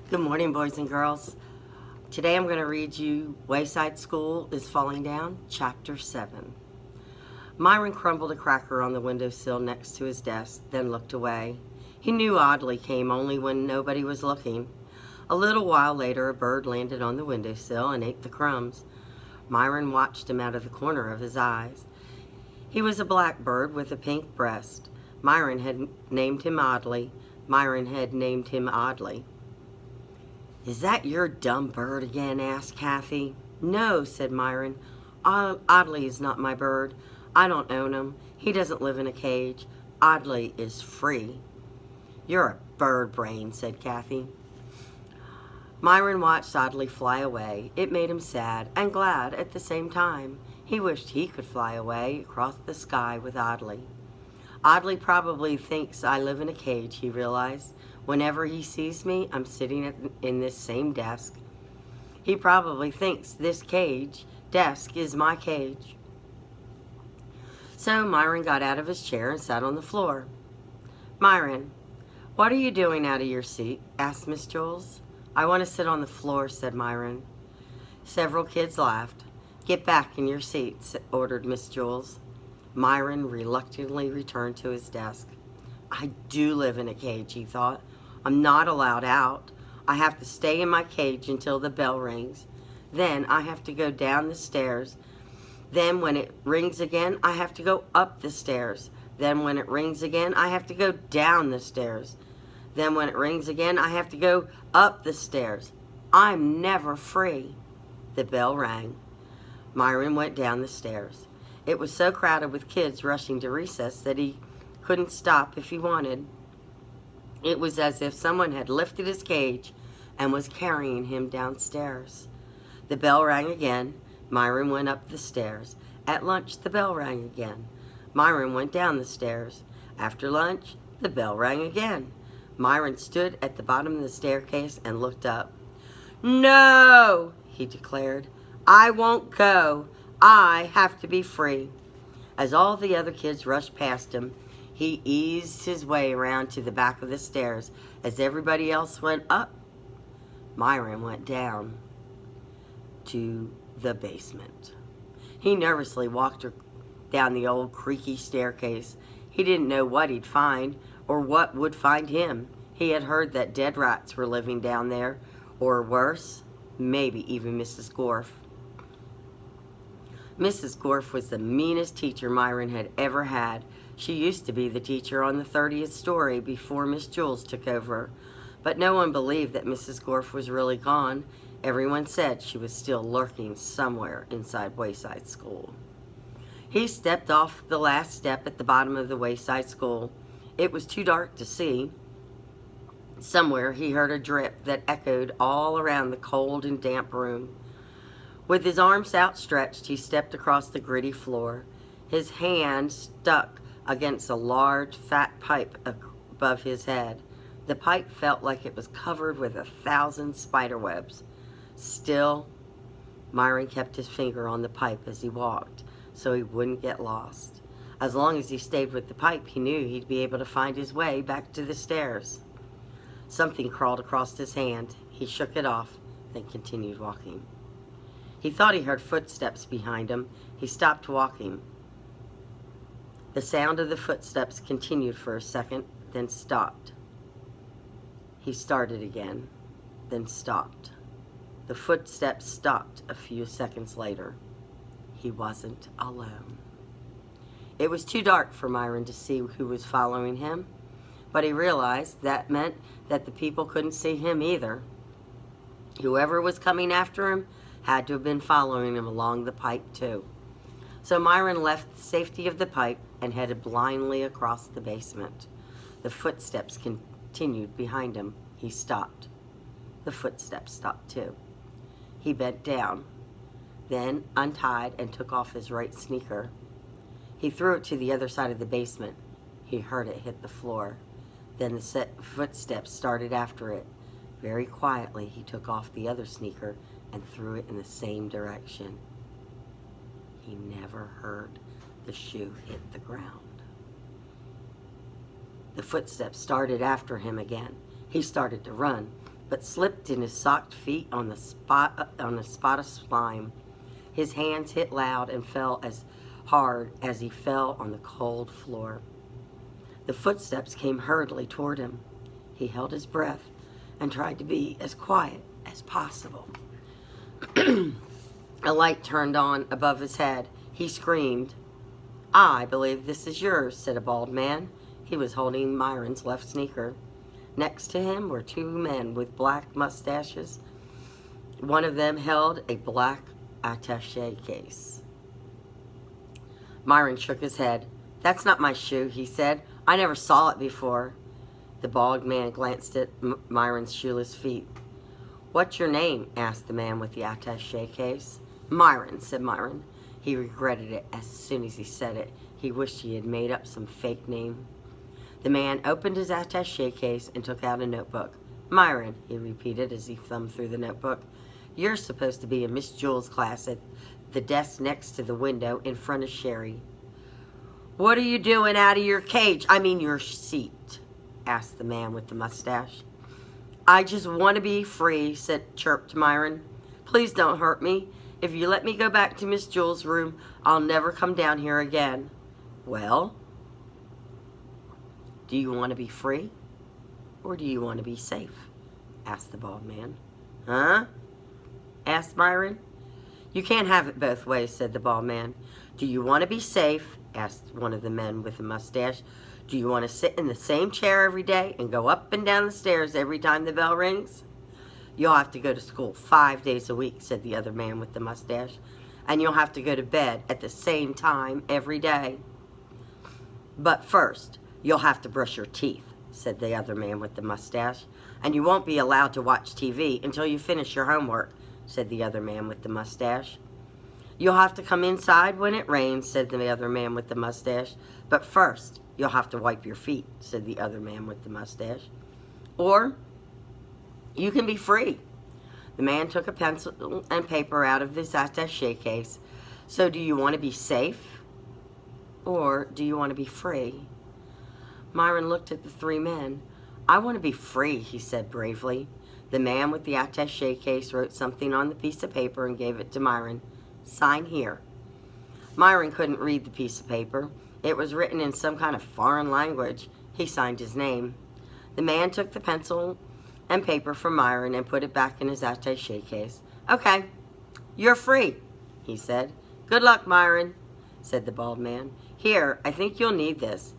Good morning, boys and girls. Today I'm going to read you Wayside School is Falling Down, Chapter 7. Myron crumbled a cracker on the windowsill next to his desk, then looked away. He knew Audley came only when nobody was looking. A little while later, a bird landed on the windowsill and ate the crumbs. Myron watched him out of the corner of his eyes. He was a black bird with a pink breast. Myron had named him Audley. Myron had named him Audley. "Is that your dumb bird again?" asked Kathy. "No," said Myron. "Audley is not my bird. I don't own him. He doesn't live in a cage. Audley is free." "You're a bird brain," said Kathy. Myron watched Audley fly away. It made him sad and glad at the same time. He wished he could fly away across the sky with Audley. Audley probably thinks I live in a cage, he realized. Whenever he sees me, I'm sitting in this same desk. He probably thinks this desk is my cage. So Myron got out of his chair and sat on the floor. "Myron, what are you doing out of your seat?" asked Miss Jules. "I want to sit on the floor," said Myron. Several kids laughed. "Get back in your seats," ordered Miss Jules. Myron reluctantly returned to his desk. "I do live in a cage," he thought. "I'm not allowed out. I have to stay in my cage until the bell rings. Then I have to go down the stairs. Then when it rings again, I have to go up the stairs. Then when it rings again, I have to go down the stairs. Then when it rings again, I have to go up the stairs. I'm never free." The bell rang. Myron went down the stairs. It was so crowded with kids rushing to recess that he couldn't stop if he wanted. It was as if someone had lifted his cage and was carrying him downstairs. The bell rang again. Myron went up the stairs. At lunch, the bell rang again. Myron went down the stairs. After lunch, the bell rang again. Myron stood at the bottom of the staircase and looked up. "No," he declared. "I won't go. I have to be free." As all the other kids rushed past him, he eased his way around to the back of the stairs. As everybody else went up, Myron went down to the basement. He nervously walked down the old creaky staircase. He didn't know what he'd find or what would find him. He had heard that dead rats were living down there, or worse, maybe even Mrs. Gorf. Mrs. Gorf was the meanest teacher Myron had ever had. She used to be the teacher on the 30th story before Miss Jules took over. But no one believed that Mrs. Gorf was really gone. Everyone said she was still lurking somewhere inside Wayside School. He stepped off the last step at the bottom of the Wayside School. It was too dark to see. Somewhere he heard a drip that echoed all around the cold and damp room. With his arms outstretched, he stepped across the gritty floor. His hand stuck against a large, fat pipe above his head. The pipe felt like it was covered with 1,000 spider webs. Still, Myron kept his finger on the pipe as he walked, so he wouldn't get lost. As long as he stayed with the pipe, he knew he'd be able to find his way back to the stairs. Something crawled across his hand. He shook it off, then continued walking. He thought he heard footsteps behind him. He stopped walking. The sound of the footsteps continued for a second, then stopped. He started again, then stopped. The footsteps stopped a few seconds later. He wasn't alone. It was too dark for Myron to see who was following him, but he realized that meant that the people couldn't see him either. Whoever was coming after him had to have been following him along the pipe too. So Myron left the safety of the pipe and headed blindly across the basement. The footsteps continued behind him. He stopped. The footsteps stopped too. He bent down, then untied and took off his right sneaker. He threw it to the other side of the basement. He heard it hit the floor. Then the footsteps started after it. Very quietly, he took off the other sneaker and threw it in the same direction. He never heard the shoe hit the ground. The footsteps started after him again. He started to run. but slipped in his socked feet on a spot of slime. His hands hit loud and fell as hard as he fell on the cold floor. The footsteps came hurriedly toward him. He held his breath and tried to be as quiet as possible. A light turned on above his head. He screamed. "I believe this is yours," said a bald man. He was holding Myron's left sneaker. Next to him were two men with black mustaches. One of them held a black attaché case. Myron shook his head. "That's not my shoe," he said. "I never saw it before." The bald man glanced at Myron's shoeless feet. "What's your name?" asked the man with the attaché case. "Myron," said Myron. He regretted it as soon as he said it. He wished he had made up some fake name. The man opened his attaché case and took out a notebook. "Myron," he repeated as he thumbed through the notebook. "You're supposed to be in Miss Jules' class at the desk next to the window in front of Sherry." "What are you doing out of your cage? I mean your seat?" asked the man with the mustache. "I just want to be free," chirped Myron. "Please don't hurt me. If you let me go back to Miss Jules' room, I'll never come down here again." "Well, do you want to be free, or do you want to be safe?" asked the bald man. "Huh?" asked Myron. "You can't have it both ways," said the bald man. "Do you want to be safe?" asked one of the men with the mustache. "Do you want to sit in the same chair every day and go up and down the stairs every time the bell rings?" "You'll have to go to school 5 days a week," said the other man with the mustache. "And you'll have to go to bed at the same time every day." "But first, you'll have to brush your teeth," said the other man with the mustache. "And you won't be allowed to watch TV until you finish your homework," said the other man with the mustache. "You'll have to come inside when it rains," said the other man with the mustache. "But first, you'll have to wipe your feet," said the other man with the mustache. "Or you can be free." The man took a pencil and paper out of his attaché case. "So do you want to be safe, or do you want to be free?" Myron looked at the three men. "I want to be free," he said bravely. The man with the attaché case wrote something on the piece of paper and gave it to Myron. "Sign here." Myron couldn't read the piece of paper. It was written in some kind of foreign language. He signed his name. The man took the pencil and paper from Myron and put it back in his attaché case. "Okay, you're free," he said. "Good luck, Myron," said the bald man. "Here, I think you'll need this."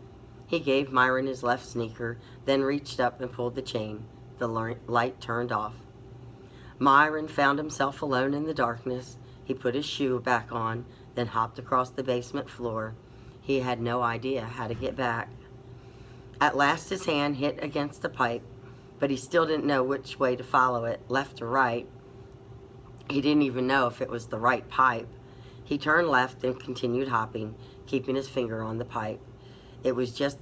He gave Myron his left sneaker, then reached up and pulled the chain. The light turned off. Myron found himself alone in the darkness. He put his shoe back on, then hopped across the basement floor. He had no idea how to get back. At last his hand hit against a pipe, but he still didn't know which way to follow it, left or right. He didn't even know if it was the right pipe. He turned left and continued hopping, keeping his finger on the pipe. He was just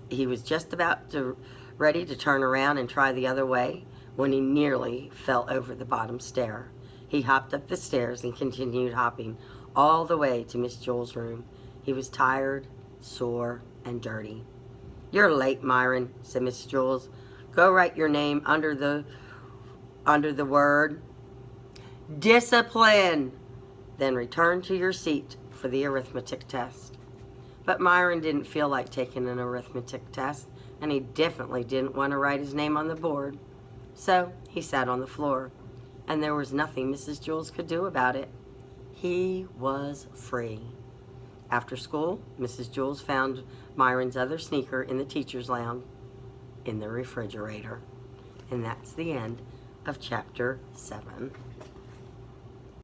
ready to turn around and try the other way when he nearly fell over the bottom stair. He hopped up the stairs and continued hopping all the way to Miss Jules' room. He was tired, sore, and dirty. "You're late, Myron," said Miss Jules. "Go write your name under the word discipline. Then return to your seat for the arithmetic test." But Myron didn't feel like taking an arithmetic test, and he definitely didn't want to write his name on the board. So he sat on the floor, and there was nothing Mrs. Jules could do about it. He was free. After school, Mrs. Jules found Myron's other sneaker in the teacher's lounge in the refrigerator. And that's the end of chapter 7.